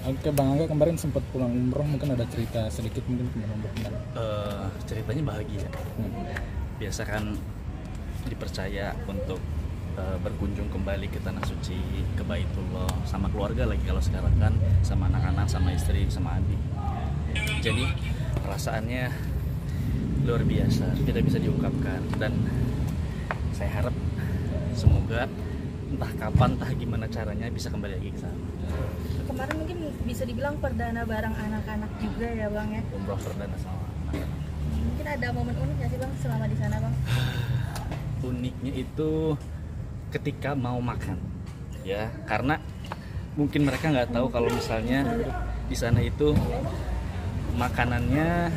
Oke, Bang Angga kemarin sempat pulang umroh, mungkin ada cerita sedikit mungkin kemarin. Ceritanya bahagia. Biasa kan dipercaya untuk berkunjung kembali ke tanah suci, ke Baitullah sama keluarga lagi, kalau sekarang kan sama anak-anak, sama istri, sama adik. Jadi perasaannya luar biasa, tidak bisa diungkapkan, dan saya harap semoga entah kapan, entah gimana caranya bisa kembali lagi ke sana. Kemarin mungkin bisa dibilang perdana bareng anak-anak juga ya Bang ya. Umroh perdana sama anak-anak. Mungkin ada momen unik nggak sih Bang selama di sana Bang? Uniknya itu ketika mau makan, ya, karena mungkin mereka nggak tahu kalau misalnya di sana itu makanannya,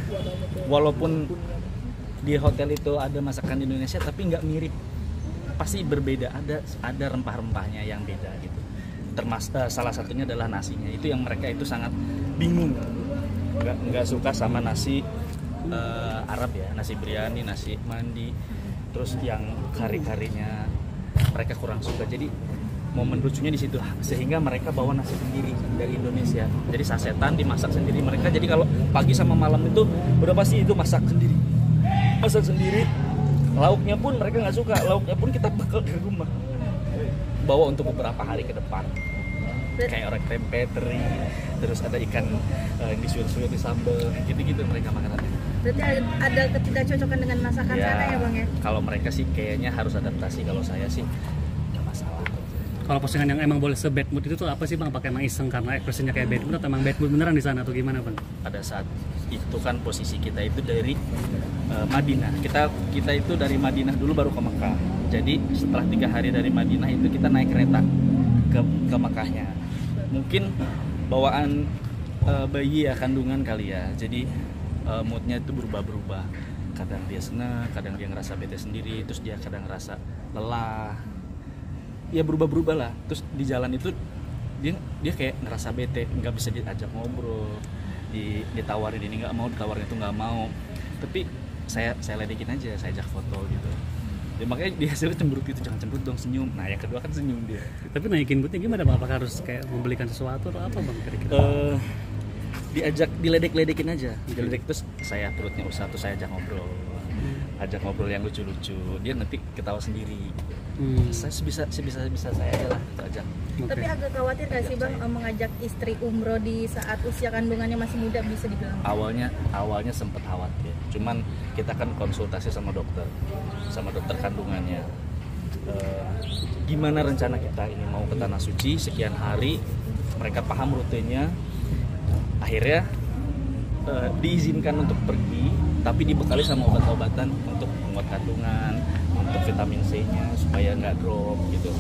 walaupun di hotel itu ada masakan Indonesia tapi nggak mirip, pasti berbeda, ada rempah-rempahnya yang beda gitu. Salah satunya adalah nasinya, itu yang mereka itu sangat bingung, nggak suka sama nasi Arab ya, nasi biryani, nasi mandi, terus yang kari-karinya mereka kurang suka. Jadi momen lucunya di situ, sehingga mereka bawa nasi sendiri dari Indonesia, jadi sasetan dimasak sendiri mereka. Jadi kalau pagi sama malam itu udah pasti itu masak sendiri. Lauknya pun mereka nggak suka, lauknya pun kita bekal dari rumah, bawa untuk beberapa hari ke depan. Kayak orek tempe teri, terus ada ikan yang disuir-suir di sambal, gitu-gitu mereka makanannya. Berarti ada ketidakcocokan dengan masakan sana ya Bang ya? Kalau mereka sih kayaknya harus adaptasi, kalau saya sih nggak masalah. Kalau postingan yang emang boleh se-bad mood itu tuh apa sih Bang? Pakai emang iseng karena ekspresinya kayak bad mood atau emang bad mood beneran di sana atau gimana Bang? Pada saat itu kan posisi kita itu dari Madinah, kita itu dari Madinah dulu baru ke Mekah. Jadi setelah 3 hari dari Madinah itu kita naik kereta ke Mekahnya. Mungkin bawaan bayi ya, kandungan kali ya. Jadi moodnya itu berubah-berubah. Kadang dia senang, kadang dia ngerasa bete sendiri, terus dia kadang ngerasa lelah. Ya berubah-berubah lah. Terus di jalan itu dia kayak ngerasa bete, nggak bisa diajak ngobrol, ditawarin ini nggak mau, ditawarin itu nggak mau. Tapi saya ledekin aja, saya ajak foto gitu. Ya, makanya dia hasilnya cemberut gitu, jangan cemberut dong, senyum. Nah yang kedua kan senyum dia. Tapi naikin moodnya gimana Bang? Apakah harus kayak membelikan sesuatu atau apa Bang kira-kira? Diajak, diledek-ledekin aja, diledek, terus saya perutnya usah, terus saya ajak ngobrol yang lucu-lucu, dia nanti ketawa sendiri. Saya sebisa saya aja lah, itu aja. Tapi agak khawatir nggak sih Bang mengajak istri umroh di saat usia kandungannya masih muda, bisa dibilang? Awalnya sempet khawatir, cuman kita kan konsultasi sama dokter kandungannya. Gimana rencana kita ini mau ke tanah suci sekian hari, mereka paham rutenya. Akhirnya diizinkan untuk pergi, tapi dibekali sama obat-obatan untuk menguat kandungan, untuk vitamin C-nya supaya nggak drop gitu.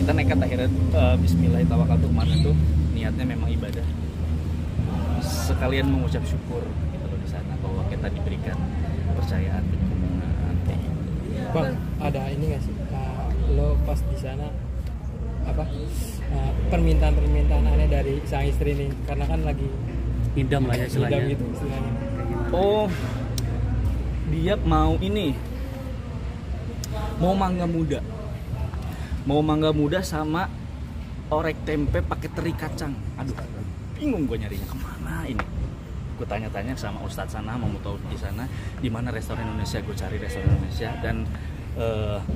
Kita nekat akhirnya bismillahirrahmanirrahim, kemarin tuh niatnya memang ibadah, sekalian mengucap syukur gitu loh di sana bahwa kita diberikan kepercayaan. Bang, ada ini nggak sih lo pas di sana permintaan aneh dari sang istri nih, karena kan lagi Idam lah ya istilahnya. gitu istilahnya. Oh, dia mau mangga muda sama orek tempe pakai teri kacang. Aduh, bingung gue nyarinya kemana ini. Gue tanya-tanya sama ustadz sana, mau tahu di sana di mana restoran Indonesia. Gue cari restoran Indonesia dan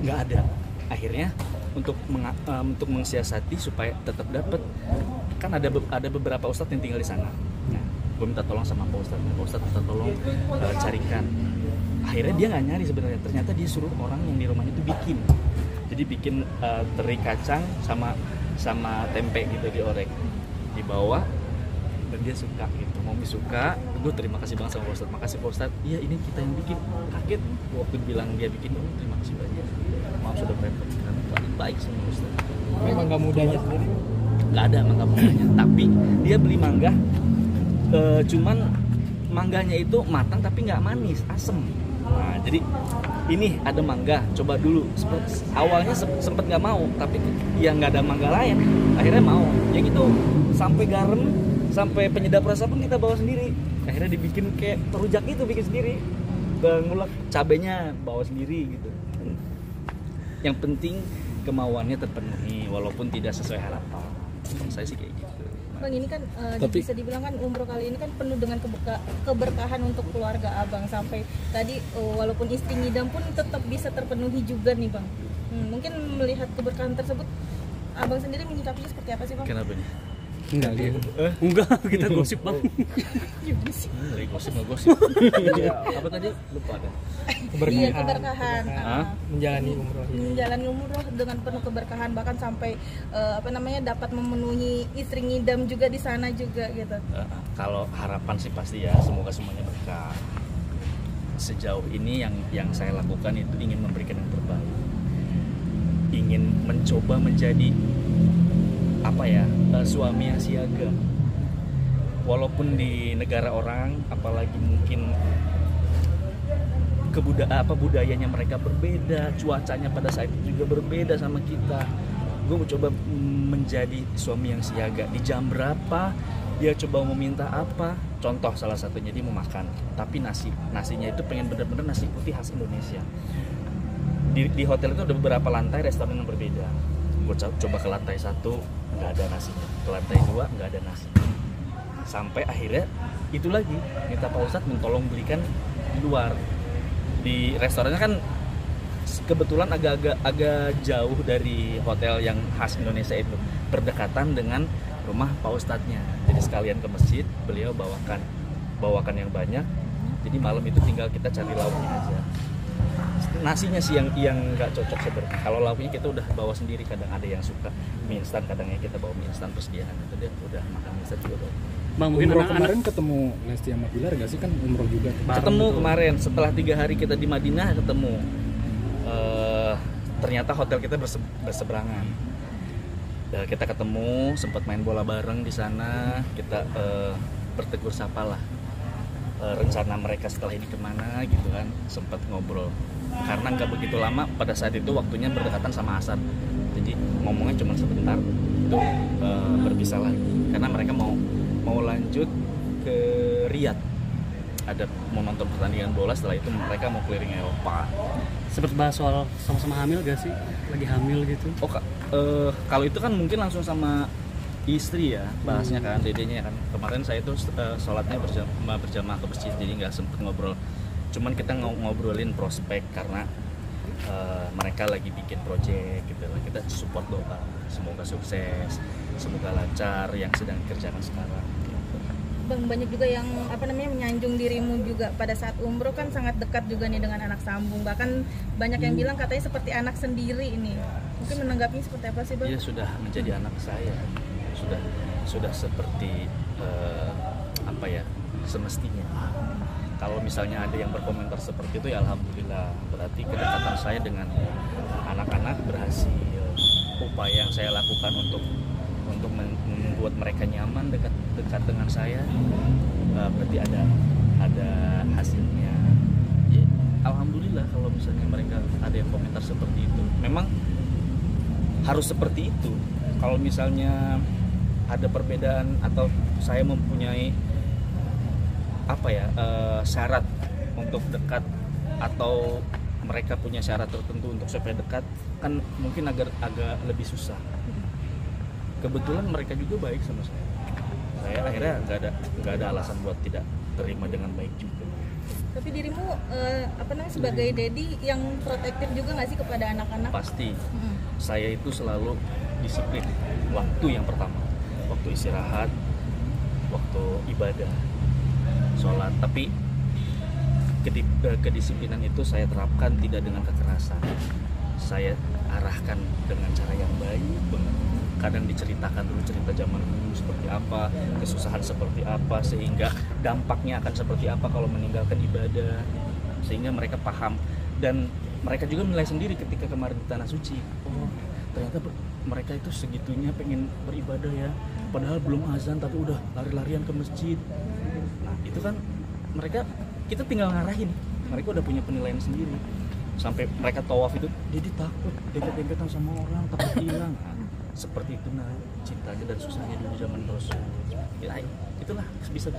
nggak ada. Akhirnya untuk mensiasati supaya tetap dapat, kan ada beberapa ustadz yang tinggal di sana. Nah, gue minta tolong sama Pak Ustadz minta tolong carikan. Akhirnya dia nggak nyari sebenarnya, ternyata dia suruh orang yang di rumahnya itu bikin teri kacang sama tempe gitu diorek, dibawa, dan dia suka gitu. Mami suka, gue terima kasih banget sama Pak Ustadz. Makasih Pak Ustadz. Iya, ini kita yang bikin. Kaget waktu bilang dia bikin. Oh, terima kasih banyak. Maaf sudah merepotkan. Baik sama Ustadz. Memang nggak mudanya sendiri? Nggak ada mangga mudanya, tapi dia beli mangga, cuman mangganya itu matang tapi nggak manis, asem. Nah, jadi ini ada mangga, coba dulu. Awalnya sempet nggak mau, tapi ya nggak ada mangga lain, akhirnya mau. Ya gitu, sampai garam, sampai penyedap rasa pun kita bawa sendiri. Akhirnya dibikin kayak terujak itu, bikin sendiri. Ngulek cabenya bawa sendiri gitu. Yang penting kemauannya terpenuhi walaupun tidak sesuai harapan. Saya sih kayak gitu. Bang, ini kan Tapi- bisa dibilang kan umroh kali ini kan penuh dengan keberkahan untuk keluarga abang, sampai tadi walaupun istri ngidam pun tetap bisa terpenuhi juga nih bang. Mungkin melihat keberkahan tersebut, abang sendiri menyikapinya seperti apa sih bang? Kenapa nih? Enggak dia. Enggak, kita gosip bang. Lagi gosip nggak gosip? Iya, apa tadi? Lupa ada. Iya, keberkahan. Menjalani umroh ini. Menjalani umroh dengan penuh keberkahan, bahkan sampai dapat memenuhi istri ngidam juga di sana juga gitu. Kalau harapan sih pasti ya, semoga semuanya berkah. Sejauh ini yang saya lakukan itu ingin memberikan yang terbaik, ingin mencoba menjadi suami yang siaga. Walaupun di negara orang, apalagi mungkin budayanya mereka berbeda, cuacanya pada saat itu juga berbeda sama kita. Gue mencoba menjadi suami yang siaga. Di jam berapa dia coba meminta apa? Contoh salah satunya dia mau makan, tapi nasinya itu pengen bener-bener nasi putih khas Indonesia. Di hotel itu ada beberapa lantai restoran yang berbeda. Gue coba ke lantai 1 nggak ada nasinya, ke lantai 2 nggak ada nasi. Sampai akhirnya itu lagi minta Pak Ustadz tolong belikan di luar. Di restorannya kan kebetulan agak jauh dari hotel yang khas Indonesia itu, berdekatan dengan rumah Pak Ustadznya. Jadi sekalian ke masjid beliau bawakan yang banyak. Jadi malam itu tinggal kita cari lauknya aja. Nasinya sih yang nggak cocok sebenarnya. Kalau lauknya kita udah bawa sendiri, kadang ada yang suka mie instan, kadangnya kita bawa mie instan persediaan. Itu dia udah makan mie instan juga bawa. Bang, mungkin Umroh anak-anak kemarin ketemu Lesti sama Bilar gak sih, kan umroh juga tuh. Ketemu kemarin setelah 3 hari kita di Madinah ketemu. Ternyata hotel kita berseberangan. Kita ketemu, sempat main bola bareng di sana. Kita bertegur sapa lah. Rencana mereka setelah ini kemana gitu kan, sempat ngobrol. Karena nggak begitu lama, pada saat itu waktunya berdekatan sama asar. Jadi ngomongnya cuma sebentar, itu berpisah lagi. Karena mereka mau lanjut ke Riyadh. Ada mau nonton pertandingan bola, setelah itu mereka mau keliling Eropa. sempat bahas soal sama-sama hamil gak sih? Lagi hamil gitu. Oh, kalau itu kan mungkin langsung sama istri ya bahasnya kan, dedenya kan. Kemarin saya itu sholatnya berjamaah ke masjid, jadi nggak sempet ngobrol. Cuman kita ngobrolin prospek karena mereka lagi bikin project gitu lah. Kita support doa, semoga sukses, semoga lancar yang sedang dikerjakan sekarang. Bang, banyak juga yang menyanjung dirimu juga pada saat umroh, kan sangat dekat juga nih dengan anak sambung. Bahkan banyak yang bilang katanya seperti anak sendiri ini. Mungkin menanggapinya seperti apa sih bang? Dia sudah menjadi anak saya, sudah seperti semestinya. Kalau misalnya ada yang berkomentar seperti itu ya alhamdulillah, berarti kedekatan saya dengan anak-anak berhasil. Upaya yang saya lakukan untuk membuat mereka nyaman dekat dengan saya, berarti ada hasilnya. Ya, alhamdulillah kalau misalnya mereka ada yang komentar seperti itu. Memang harus seperti itu. Kalau misalnya ada perbedaan atau saya mempunyai syarat untuk dekat, atau mereka punya syarat tertentu untuk supaya dekat, kan mungkin agak lebih susah. Kebetulan mereka juga baik sama saya akhirnya nggak ada alasan buat tidak terima dengan baik juga. Tapi dirimu sebagai daddy yang protektif juga nggak sih kepada anak-anak? Pasti. Saya itu selalu disiplin. Waktu yang pertama, waktu istirahat, waktu ibadah, sholat. Tapi kedisiplinan itu saya terapkan tidak dengan kekerasan. Saya arahkan dengan cara yang baik banget. Kadang diceritakan dulu cerita zaman dulu seperti apa, kesusahan seperti apa, sehingga dampaknya akan seperti apa kalau meninggalkan ibadah, sehingga mereka paham. Dan mereka juga menilai sendiri ketika kemarin di Tanah Suci. Oh, ternyata mereka itu segitunya pengen beribadah ya, padahal belum azan tapi udah lari-larian ke masjid. Nah itu kan kita tinggal ngarahin, mereka udah punya penilaian sendiri. Sampai mereka tawaf itu, jadi takut dempet-dempetan sama orang, takut hilang. Seperti itu cintanya dan susahnya dulu zaman Rasul. Ya, itulah bisa.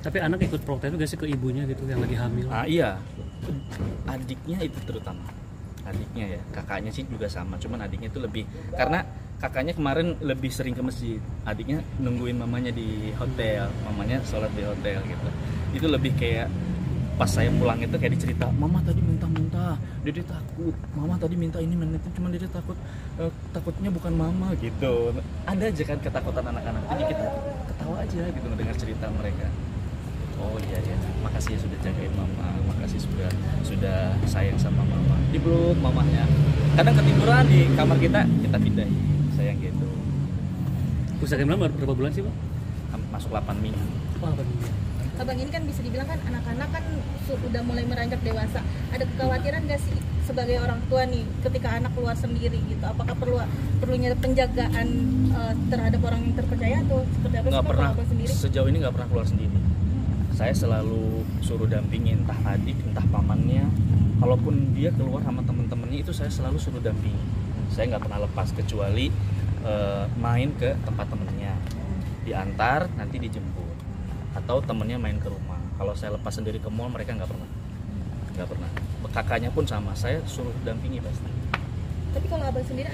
Tapi anak ikut protes juga sih ke ibunya gitu yang lagi hamil. Iya, adiknya itu terutama. Adiknya ya, kakaknya sih juga sama. Cuman adiknya itu lebih, karena kakaknya kemarin lebih sering ke masjid, adiknya nungguin mamanya di hotel, mamanya sholat di hotel gitu. Itu lebih kayak pas saya pulang itu kayak dicerita, mama tadi muntah-muntah, dede takut, mama tadi minta ini itu cuma dede takut, takutnya bukan mama gitu. Ada aja kan ketakutan anak-anak, jadi kita ketawa aja gitu mendengar cerita mereka. Oh iya ya, makasih ya sudah jagain mama, makasih sudah sayang sama mama. Dipeluk mamanya. Kadang ketiduran di kamar kita pindahin, sayang gitu. Usaha Kemlan berapa bulan sih, Bang? Masuk 8 minggu. Wah, apa nih? Abang ini kan bisa dibilang kan anak-anak kan sudah mulai meranjak dewasa. Ada kekhawatiran gak sih sebagai orang tua nih ketika anak keluar sendiri gitu? Apakah perlunya penjagaan terhadap orang yang terpercaya atau seperti apa? Nggak pernah, Abang sendiri? sejauh ini nggak pernah keluar sendiri. Saya selalu suruh dampingin entah adik, entah pamannya. Kalaupun dia keluar sama temen-temennya itu saya selalu suruh dampingin. Saya nggak pernah lepas kecuali main ke tempat temennya, diantar nanti dijemput, atau temennya main ke rumah. Kalau saya lepas sendiri ke mall mereka nggak pernah. Kakaknya pun sama, saya suruh dampingi pasti. Tapi kalau abang sendiri